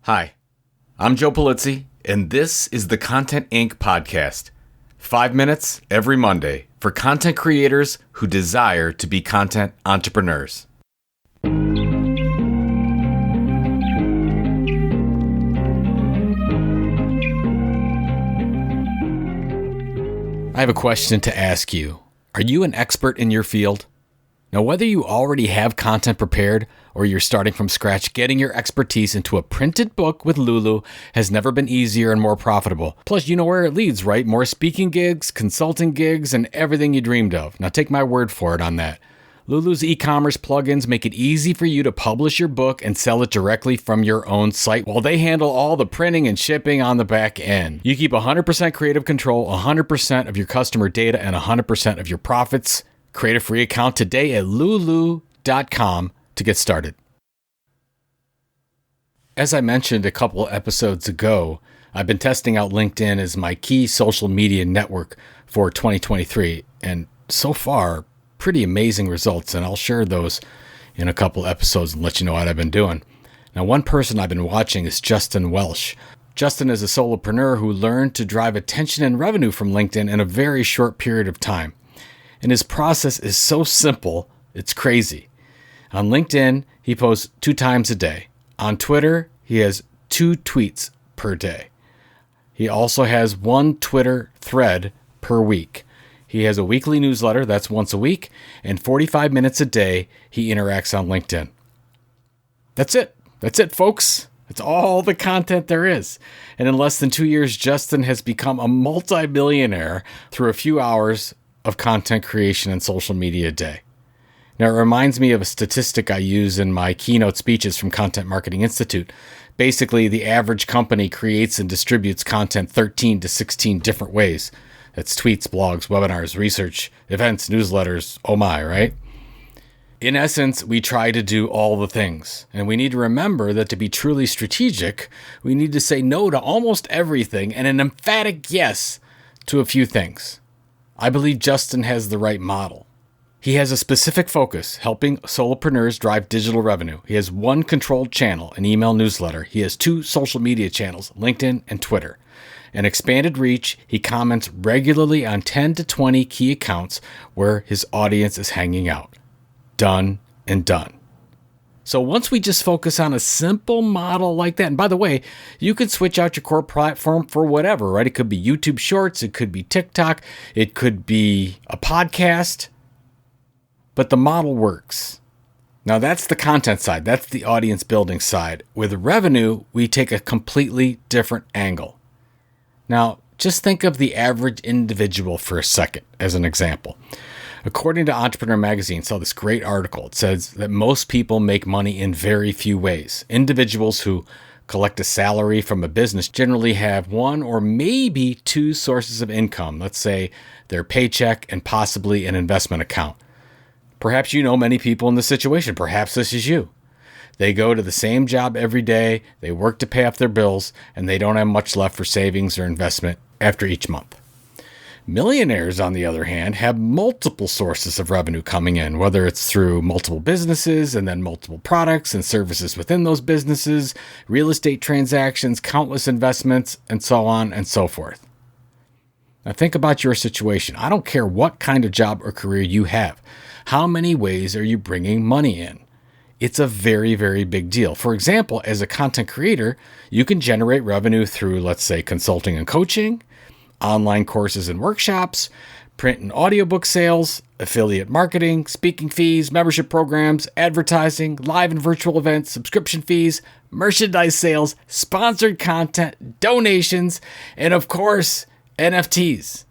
Hi, I'm Joe Polizzi, and this is the Content Inc. podcast. 5 minutes every Monday for content creators who desire to be content entrepreneurs. I have a question to ask you. Are you an expert in your field? Now, whether you already have content prepared or you're starting from scratch, getting your expertise into a printed book with Lulu has never been easier and more profitable. Plus, you know where it leads, right? More speaking gigs, consulting gigs, and everything you dreamed of. Now, take my word for it on that. Lulu's e-commerce plugins make it easy for you to publish your book and sell it directly from your own site while they handle all the printing and shipping on the back end. You keep 100% creative control, 100% of your customer data, and 100% of your profits. Create a free account today at lulu.com to get started. As I mentioned a couple episodes ago, I've been testing out LinkedIn as my key social media network for 2023, and so far, pretty amazing results, and I'll share those in a couple episodes and let you know what I've been doing. Now, one person I've been watching is Justin Welsh. Justin is a solopreneur who learned to drive attention and revenue from LinkedIn in a very short period of time. And his process is so simple, it's crazy. On LinkedIn, he posts 2 times a day. On Twitter, he has 2 tweets per day. He also has 1 Twitter thread per week. He has a weekly newsletter, that's once a week, and 45 minutes a day he interacts on LinkedIn. That's it. That's it, folks. That's all the content there is. And in less than 2 years, Justin has become a multi-billionaire through a few hours of content creation and social media a day. Now, it reminds me of a statistic I use in my keynote speeches from Content Marketing Institute. Basically, the average company creates and distributes content 13 to 16 different ways. That's tweets, blogs, webinars, research, events, newsletters, oh my, right? In essence, we try to do all the things. And we need to remember that to be truly strategic, we need to say no to almost everything and an emphatic yes to a few things. I believe Justin has the right model. He has a specific focus, helping solopreneurs drive digital revenue. He has 1 controlled channel, an email newsletter. He has 2 social media channels, LinkedIn and Twitter. An expanded reach, he comments regularly on 10 to 20 key accounts where his audience is hanging out. Done and done. So once we just focus on a simple model like that, and by the way, you can switch out your core platform for whatever, right? It could be YouTube Shorts, it could be TikTok, it could be a podcast, but the model works. Now that's the content side, that's the audience building side. With revenue, we take a completely different angle. Now, just think of the average individual for a second as an example. According to Entrepreneur Magazine, I saw this great article. It says that most people make money in very few ways. Individuals who collect a salary from a business generally have 1 or maybe 2 sources of income. Let's say their paycheck and possibly an investment account. Perhaps you know many people in this situation. Perhaps this is you. They go to the same job every day, they work to pay off their bills, and they don't have much left for savings or investment after each month. Millionaires, on the other hand, have multiple sources of revenue coming in, whether it's through multiple businesses and then multiple products and services within those businesses, real estate transactions, countless investments, and so on and so forth. Now think about your situation. I don't care what kind of job or career you have. How many ways are you bringing money in? It's a very, very big deal. For example, as a content creator, you can generate revenue through, let's say, consulting and coaching, online courses and workshops, print and audiobook sales, affiliate marketing, speaking fees, membership programs, advertising, live and virtual events, subscription fees, merchandise sales, sponsored content, donations, and of course, NFTs.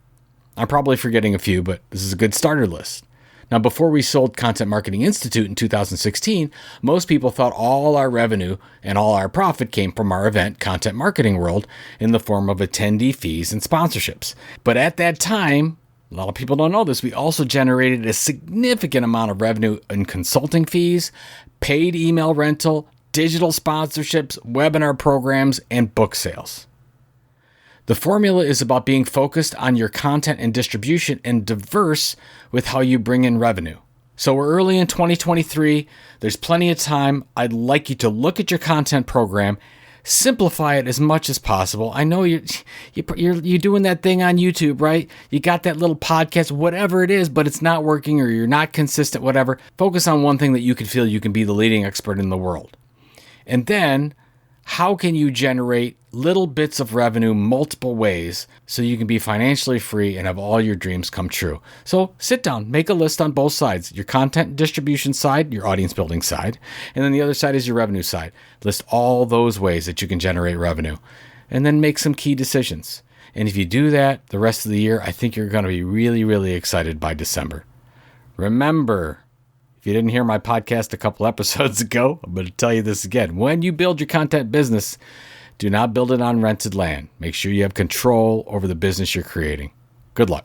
I'm probably forgetting a few, but this is a good starter list. Now, before we sold Content Marketing Institute in 2016, most people thought all our revenue and all our profit came from our event, Content Marketing World, in the form of attendee fees and sponsorships. But at that time, a lot of people don't know this, we also generated a significant amount of revenue in consulting fees, paid email rental, digital sponsorships, webinar programs, and book sales. The formula is about being focused on your content and distribution and diverse with how you bring in revenue. So we're early in 2023. There's plenty of time. I'd like you to look at your content program, simplify it as much as possible. I know you're doing that thing on YouTube, right? You got that little podcast, whatever it is, but it's not working or you're not consistent, whatever. Focus on one thing that you can feel you can be the leading expert in the world. And then how can you generate little bits of revenue multiple ways so you can be financially free and have all your dreams come true? So sit down, make a list on both sides, your content distribution side, your audience building side, and then the other side is your revenue side. List all those ways that you can generate revenue and then make some key decisions. And if you do that the rest of the year, I think you're going to be really, really excited by December. Remember, if you didn't hear my podcast a couple episodes ago, I'm going to tell you this again. When you build your content business, do not build it on rented land. Make sure you have control over the business you're creating. Good luck.